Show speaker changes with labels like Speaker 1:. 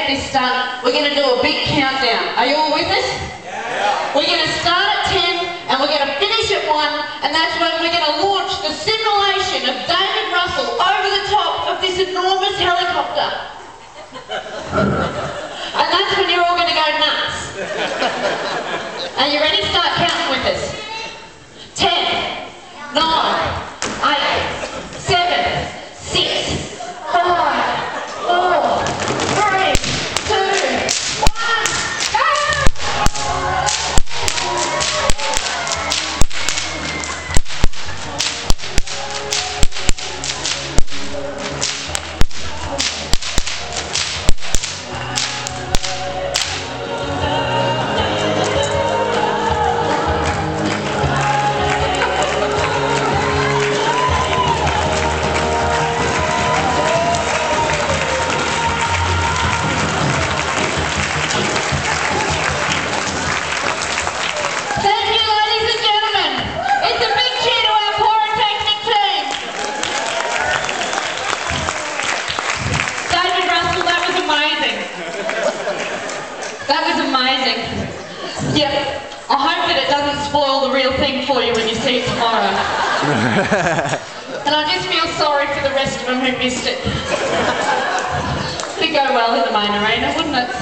Speaker 1: this stunt, we're going to do a big countdown. Are you all with us? Yeah. We're going to start at 10 and we're going to finish at 1, and that's when we're going to launch the simulation of David Russell over the top of this enormous helicopter. And that's when you're all going to go nuts. Are you ready? Start counting with us. 10, 9, 8, 7, 6, 5, 4, 3, 2, 1, go! That was amazing. Yep. I hope that it doesn't spoil the real thing for you when you see it tomorrow. And I just feel sorry for the rest of them who missed it. It'd go well in the main arena, wouldn't it?